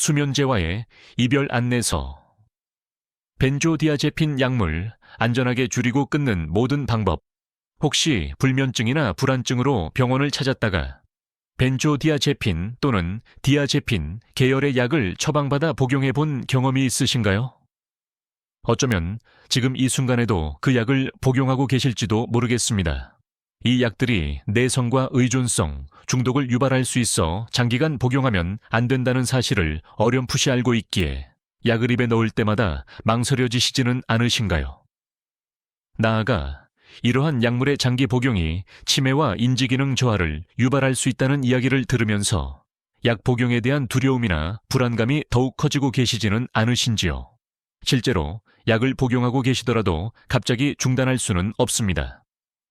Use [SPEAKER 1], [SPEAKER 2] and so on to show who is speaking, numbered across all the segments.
[SPEAKER 1] 수면제와의 이별 안내서. 벤조디아제핀 약물 안전하게 줄이고 끊는 모든 방법. 혹시 불면증이나 불안증으로 병원을 찾았다가 벤조디아제핀 또는 디아제핀 계열의 약을 처방받아 복용해 본 경험이 있으신가요? 어쩌면 지금 이 순간에도 그 약을 복용하고 계실지도 모르겠습니다. 이 약들이 내성과 의존성, 중독을 유발할 수 있어 장기간 복용하면 안 된다는 사실을 어렴풋이 알고 있기에 약을 입에 넣을 때마다 망설여지시지는 않으신가요? 나아가 이러한 약물의 장기 복용이 치매와 인지기능 저하를 유발할 수 있다는 이야기를 들으면서 약 복용에 대한 두려움이나 불안감이 더욱 커지고 계시지는 않으신지요? 실제로 약을 복용하고 계시더라도 갑자기 중단할 수는 없습니다.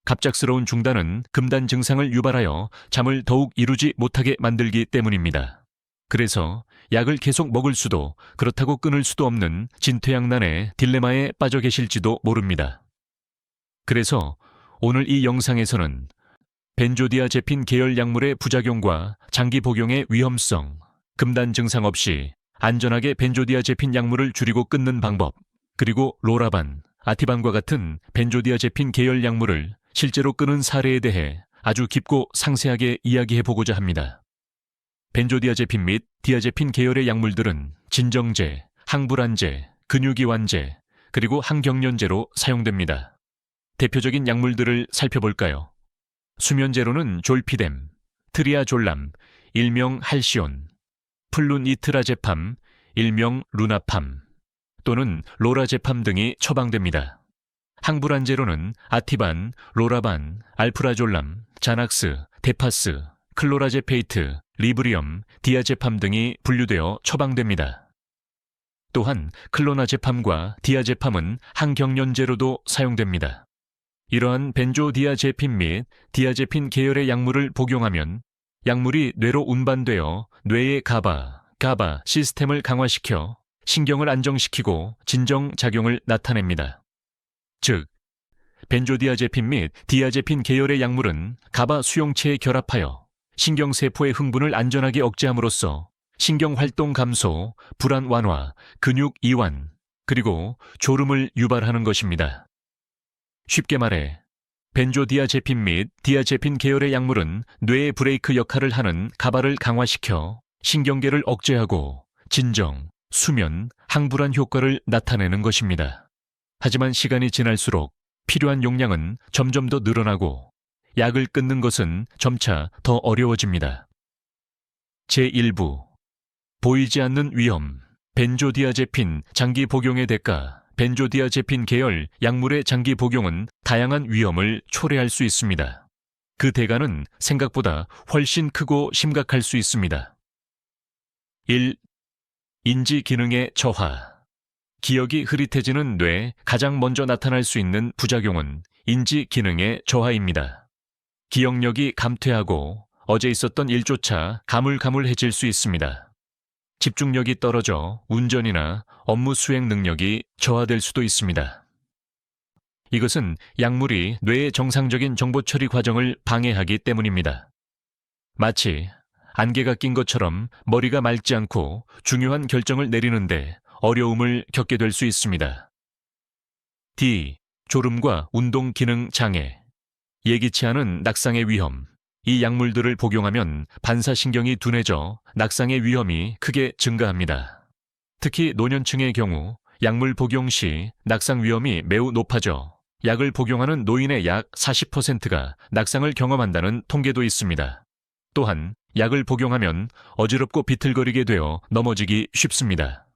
[SPEAKER 1] 갑작스러운 중단은 금단 증상을 유발하여 잠을 더욱 이루지 못하게 만들기 때문입니다. 그래서 약을 계속 먹을 수도 그렇다고 끊을 수도 없는 진퇴양난의 딜레마에 빠져 계실지도 모릅니다. 그래서 오늘 이 영상에서는 벤조디아제핀 계열 약물의 부작용과 장기 복용의 위험성, 금단 증상 없이 안전하게 벤조디아제핀 약물을 줄이고 끊는 방법, 그리고 로라반, 아티반과 같은 벤조디아제핀 계열 약물을 실제로 끊은 사례에 대해 아주 깊고 상세하게 이야기해보고자 합니다. 벤조디아제핀 및 디아제핀 계열의 약물들은 진정제, 항불안제, 근육이완제, 그리고 항경련제로 사용됩니다. 대표적인 약물들을 살펴볼까요? 수면제로는 졸피뎀, 트리아졸람, 일명 할시온, 플루니트라제팜, 일명 루나팜, 또는 로라제팜 등이 처방됩니다. 항불안제로는 아티반, 로라반, 알프라졸람, 자낙스, 데파스, 클로라제페이트, 리브리엄, 디아제팜 등이 분류되어 처방됩니다. 또한 클로나제팜과 디아제팜은 항경련제로도 사용됩니다. 이러한 벤조디아제핀 및 디아제핀 계열의 약물을 복용하면 약물이 뇌로 운반되어 뇌의 가바 시스템을 강화시켜 신경을 안정시키고 진정작용을 나타냅니다. 즉, 벤조디아제핀 및 디아제핀 계열의 약물은 가바 수용체에 결합하여 신경세포의 흥분을 안전하게 억제함으로써 신경활동 감소, 불안 완화, 근육 이완, 그리고 졸음을 유발하는 것입니다. 쉽게 말해 벤조디아제핀 및 디아제핀 계열의 약물은 뇌의 브레이크 역할을 하는 가바를 강화시켜 신경계를 억제하고 진정, 수면, 항불안 효과를 나타내는 것입니다. 하지만 시간이 지날수록 필요한 용량은 점점 더 늘어나고 약을 끊는 것은 점차 더 어려워집니다. 제1부 보이지 않는 위험, 벤조디아제핀 장기 복용의 대가. 벤조디아제핀 계열 약물의 장기 복용은 다양한 위험을 초래할 수 있습니다. 그 대가는 생각보다 훨씬 크고 심각할 수 있습니다. 1. 인지 기능의 저하. 기억이 흐릿해지는 뇌에 가장 먼저 나타날 수 있는 부작용은 인지 기능의 저하입니다. 기억력이 감퇴하고 어제 있었던 일조차 가물가물해질 수 있습니다. 집중력이 떨어져 운전이나 업무 수행 능력이 저하될 수도 있습니다. 이것은 약물이 뇌의 정상적인 정보 처리 과정을 방해하기 때문입니다. 마치 안개가 낀 것처럼 머리가 맑지 않고 중요한 결정을 내리는데 어려움을 겪게 될 수 있습니다. D. 졸음과 운동 기능 장애. 예기치 않은 낙상의 위험. 이 약물들을 복용하면 반사신경이 둔해져 낙상의 위험이 크게 증가합니다. 특히 노년층의 경우 약물 복용 시 낙상 위험이 매우 높아져 약을 복용하는 노인의 약 40%가 낙상을 경험한다는 통계도 있습니다. 또한 약을 복용하면 어지럽고 비틀거리게 되어 넘어지기 쉽습니다.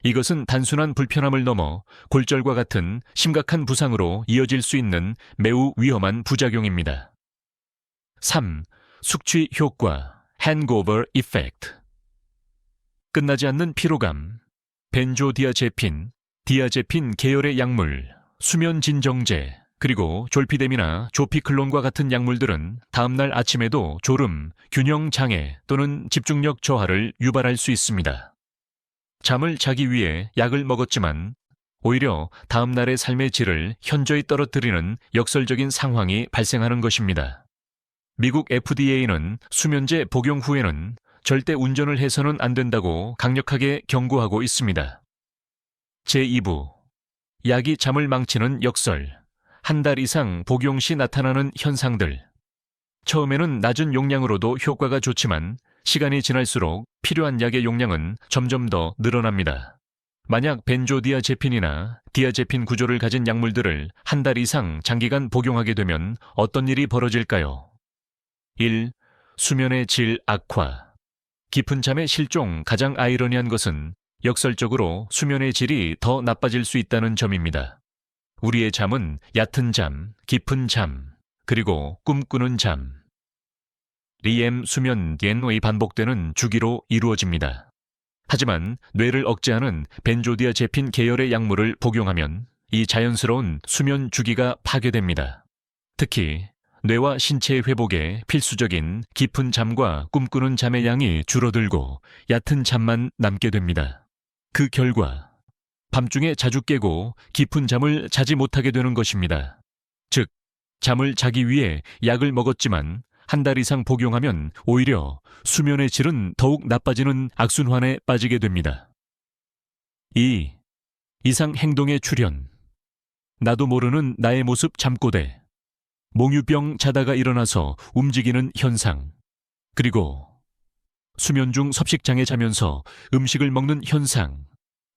[SPEAKER 1] 이것은 단순한 불편함을 넘어 골절과 같은 심각한 부상으로 이어질 수 있는 매우 위험한 부작용입니다. 3. 숙취 효과, hangover effect. 끝나지 않는 피로감. 벤조디아제핀, 디아제핀 계열의 약물, 수면 진정제, 그리고 졸피뎀이나 조피클론과 같은 약물들은 다음날 아침에도 졸음, 균형 장애 또는 집중력 저하를 유발할 수 있습니다. 잠을 자기 위해 약을 먹었지만 오히려 다음날의 삶의 질을 현저히 떨어뜨리는 역설적인 상황이 발생하는 것입니다. 미국 FDA는 수면제 복용 후에는 절대 운전을 해서는 안 된다고 강력하게 경고하고 있습니다. 제2부 약이 잠을 망치는 역설, 한 달 이상 복용 시 나타나는 현상들. 처음에는 낮은 용량으로도 효과가 좋지만 시간이 지날수록 필요한 약의 용량은 점점 더 늘어납니다. 만약 벤조디아제핀이나 디아제핀 구조를 가진 약물들을 한 달 이상 장기간 복용하게 되면 어떤 일이 벌어질까요? 1. 수면의 질 악화. 깊은 잠의 실종 가장 아이러니한 것은 역설적으로 수면의 질이 더 나빠질 수 있다는 점입니다. 우리의 잠은 얕은 잠, 깊은 잠, 그리고 꿈꾸는 잠. REM 수면 DNO의 반복되는 주기로 이루어집니다. 하지만 뇌를 억제하는 벤조디아제핀 계열의 약물을 복용하면 이 자연스러운 수면 주기가 파괴됩니다. 특히 뇌와 신체의 회복에 필수적인 깊은 잠과 꿈꾸는 잠의 양이 줄어들고 얕은 잠만 남게 됩니다. 그 결과 밤중에 자주 깨고 깊은 잠을 자지 못하게 되는 것입니다. 즉, 잠을 자기 위해 약을 먹었지만 한 달 이상 복용하면 오히려 수면의 질은 더욱 나빠지는 악순환에 빠지게 됩니다. 2. 이상 행동의 출현. 나도 모르는 나의 모습 잠꼬대. 몽유병 자다가 일어나서 움직이는 현상. 그리고 수면 중 섭식장애 자면서 음식을 먹는 현상.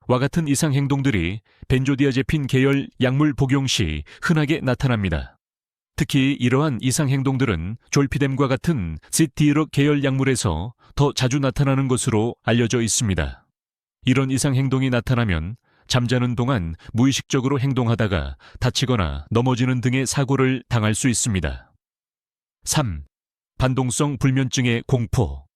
[SPEAKER 1] 와 같은 이상 행동들이 벤조디아제핀 계열 약물 복용 시 흔하게 나타납니다. 특히 이러한 이상 행동들은 졸피뎀과 같은 시티르 계열 약물에서 더 자주 나타나는 것으로 알려져 있습니다. 이런 이상 행동이 나타나면 잠자는 동안 무의식적으로 행동하다가 다치거나 넘어지는 등의 사고를 당할 수 있습니다. 3. 반동성 불면증의 공포.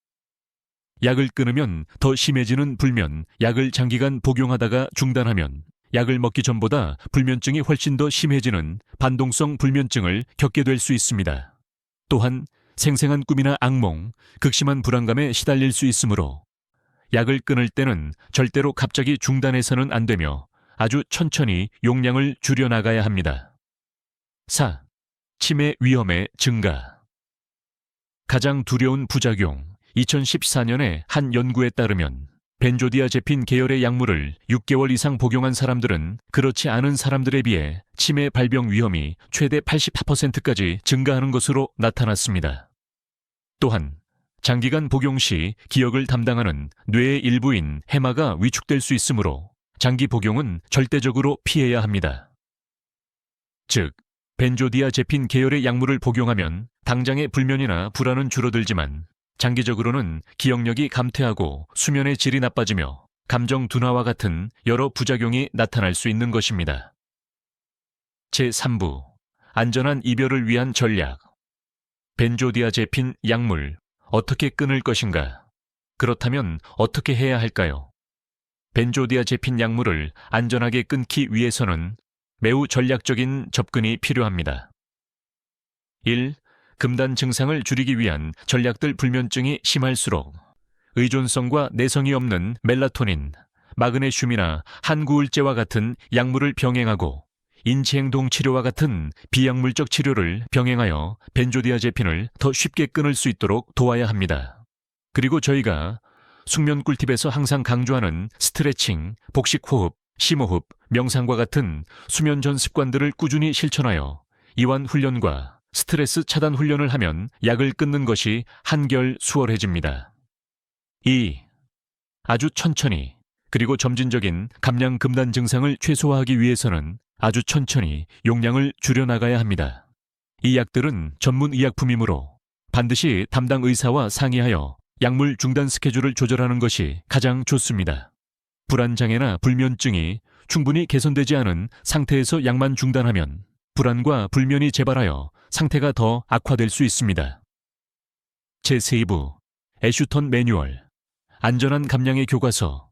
[SPEAKER 1] 약을 끊으면 더 심해지는 불면, 약을 장기간 복용하다가 중단하면 약을 먹기 전보다 불면증이 훨씬 더 심해지는 반동성 불면증을 겪게 될 수 있습니다. 또한 생생한 꿈이나 악몽, 극심한 불안감에 시달릴 수 있으므로 약을 끊을 때는 절대로 갑자기 중단해서는 안 되며 아주 천천히 용량을 줄여나가야 합니다. 4. 치매 위험의 증가. 가장 두려운 부작용. 2014년에 한 연구에 따르면 벤조디아제핀 계열의 약물을 6개월 이상 복용한 사람들은 그렇지 않은 사람들에 비해 치매 발병 위험이 최대 84%까지 증가하는 것으로 나타났습니다. 또한 장기간 복용 시 기억을 담당하는 뇌의 일부인 해마가 위축될 수 있으므로 장기 복용은 절대적으로 피해야 합니다. 즉, 벤조디아제핀 계열의 약물을 복용하면 당장의 불면이나 불안은 줄어들지만 장기적으로는 기억력이 감퇴하고 수면의 질이 나빠지며 감정 둔화와 같은 여러 부작용이 나타날 수 있는 것입니다. 제3부 안전한 이별을 위한 전략. 벤조디아제핀 약물 어떻게 끊을 것인가? 그렇다면 어떻게 해야 할까요? 벤조디아제핀 약물을 안전하게 끊기 위해서는 매우 전략적인 접근이 필요합니다. 1. 금단 증상을 줄이기 위한 전략들. 불면증이 심할수록 의존성과 내성이 없는 멜라토닌, 마그네슘이나 한구울제와 같은 약물을 병행하고 인지행동 치료와 같은 비약물적 치료를 병행하여 벤조디아제핀을 더 쉽게 끊을 수 있도록 도와야 합니다. 그리고 저희가 숙면 꿀팁에서 항상 강조하는 스트레칭, 복식호흡, 심호흡, 명상과 같은 수면 전 습관들을 꾸준히 실천하여 이완 훈련과 스트레스 차단 훈련을 하면 약을 끊는 것이 한결 수월해집니다. 2. 아주 천천히 그리고 점진적인 감량 금단 증상을 최소화하기 위해서는 아주 천천히 용량을 줄여나가야 합니다. 이 약들은 전문 의약품이므로 반드시 담당 의사와 상의하여 약물 중단 스케줄을 조절하는 것이 가장 좋습니다. 불안장애나 불면증이 충분히 개선되지 않은 상태에서 약만 중단하면 불안과 불면이 재발하여 상태가 더 악화될 수 있습니다. 제3부 애슈턴 매뉴얼. 안전한 감량의 교과서.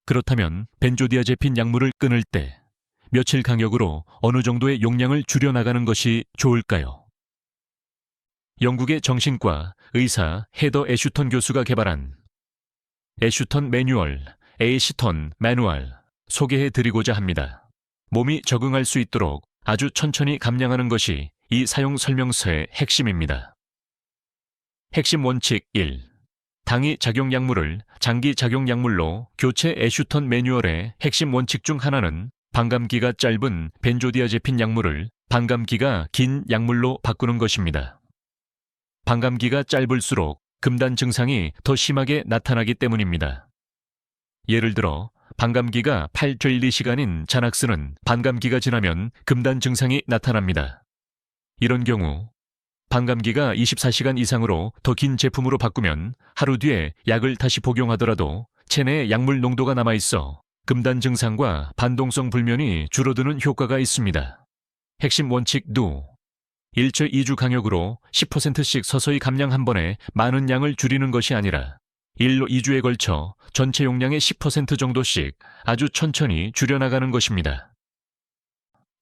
[SPEAKER 1] 그렇다면 벤조디아제핀 약물을 끊을 때 며칠 간격으로 어느 정도의 용량을 줄여나가는 것이 좋을까요? 영국의 정신과 의사 헤더 애슈턴 교수가 개발한 애슈턴 매뉴얼, 애시턴 매뉴얼 소개해드리고자 합니다. 몸이 적응할 수 있도록 아주 천천히 감량하는 것이 이 사용 설명서의 핵심입니다. 핵심 원칙 1. 당위 작용 약물을 장기 작용 약물로 교체. 애슈턴 매뉴얼의 핵심 원칙 중 하나는 반감기가 짧은 벤조디아제핀 약물을 반감기가 긴 약물로 바꾸는 것입니다. 반감기가 짧을수록 금단 증상이 더 심하게 나타나기 때문입니다. 예를 들어 반감기가 8.2시간인 자낙스는 반감기가 지나면 금단 증상이 나타납니다. 이런 경우 반감기가 24시간 이상으로 더 긴 제품으로 바꾸면 하루 뒤에 약을 다시 복용하더라도 체내에 약물 농도가 남아있어 금단 증상과 반동성 불면이 줄어드는 효과가 있습니다. 핵심 원칙 누 1차 2주 강역으로 10%씩 서서히 감량 한 번에 많은 양을 줄이는 것이 아니라 1로 2주에 걸쳐 전체 용량의 10% 정도씩 아주 천천히 줄여나가는 것입니다.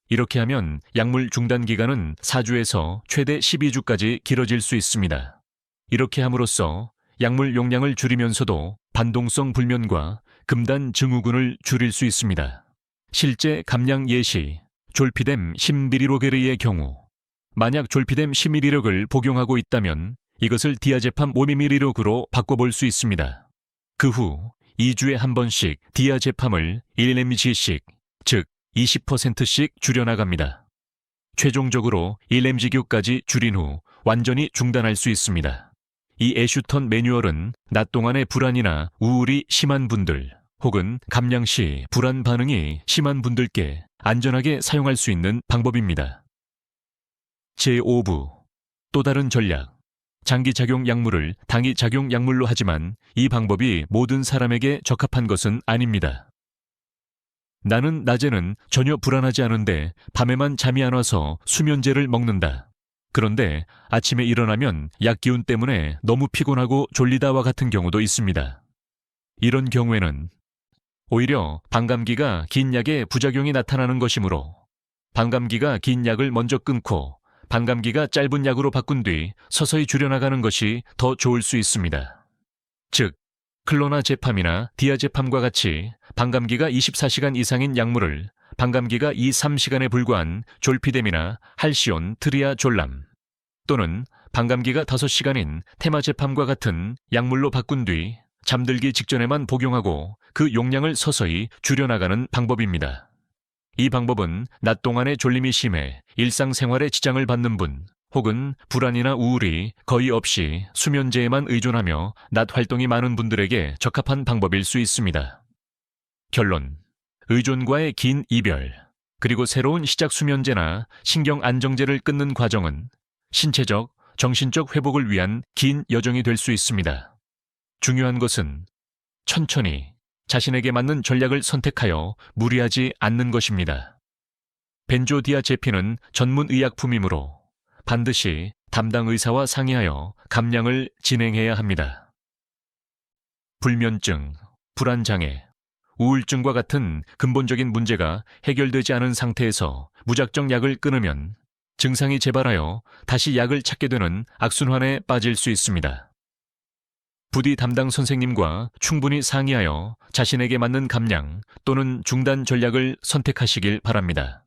[SPEAKER 1] 이렇게 하면 약물 중단 기간은 4주에서 최대 12주까지 길어질 수 있습니다. 이렇게 함으로써 약물 용량을 줄이면서도 반동성 불면과 금단 증후군을 줄일 수 있습니다. 실제 감량 예시, 졸피뎀 10mg의 경우 만약 졸피뎀 10mg를 복용하고 있다면 이것을 디아제팜 5mg로 바꿔볼 수 있습니다. 그 후 2주에 한 번씩 디아제팜을 1mg씩, 즉 20%씩 줄여나갑니다. 최종적으로 1mg까지 줄인 후 완전히 중단할 수 있습니다. 이 애슈턴 매뉴얼은 낮 동안의 불안이나 우울이 심한 분들 혹은 감량 시 불안 반응이 심한 분들께 안전하게 사용할 수 있는 방법입니다. 제5부 또 다른 전략. 장기 작용 약물을 당위 작용 약물로 하지만 이 방법이 모든 사람에게 적합한 것은 아닙니다. 나는 낮에는 전혀 불안하지 않은데 밤에만 잠이 안 와서 수면제를 먹는다. 그런데 아침에 일어나면 약 기운 때문에 너무 피곤하고 졸리다와 같은 경우도 있습니다. 이런 경우에는 오히려 반감기가 긴 약의 부작용이 나타나는 것이므로 반감기가 긴 약을 먼저 끊고 반감기가 짧은 약으로 바꾼 뒤 서서히 줄여나가는 것이 더 좋을 수 있습니다. 즉, 클로나제팜이나 디아제팜과 같이 반감기가 24시간 이상인 약물을 반감기가 2-3시간에 불과한 졸피뎀이나 할시온 트리아졸람 또는 반감기가 5시간인 테마제팜과 같은 약물로 바꾼 뒤 잠들기 직전에만 복용하고 그 용량을 서서히 줄여나가는 방법입니다. 이 방법은 낮 동안의 졸림이 심해 일상생활에 지장을 받는 분 혹은 불안이나 우울이 거의 없이 수면제에만 의존하며 낮 활동이 많은 분들에게 적합한 방법일 수 있습니다. 결론. 의존과의 긴 이별, 그리고 새로운 시작 수면제나 신경 안정제를 끊는 과정은 신체적, 정신적 회복을 위한 긴 여정이 될 수 있습니다. 중요한 것은 천천히 자신에게 맞는 전략을 선택하여 무리하지 않는 것입니다. 벤조디아제핀은 전문 의약품이므로 반드시 담당 의사와 상의하여 감량을 진행해야 합니다. 불면증, 불안장애, 우울증과 같은 근본적인 문제가 해결되지 않은 상태에서 무작정 약을 끊으면 증상이 재발하여 다시 약을 찾게 되는 악순환에 빠질 수 있습니다. 부디 담당 선생님과 충분히 상의하여 자신에게 맞는 감량 또는 중단 전략을 선택하시길 바랍니다.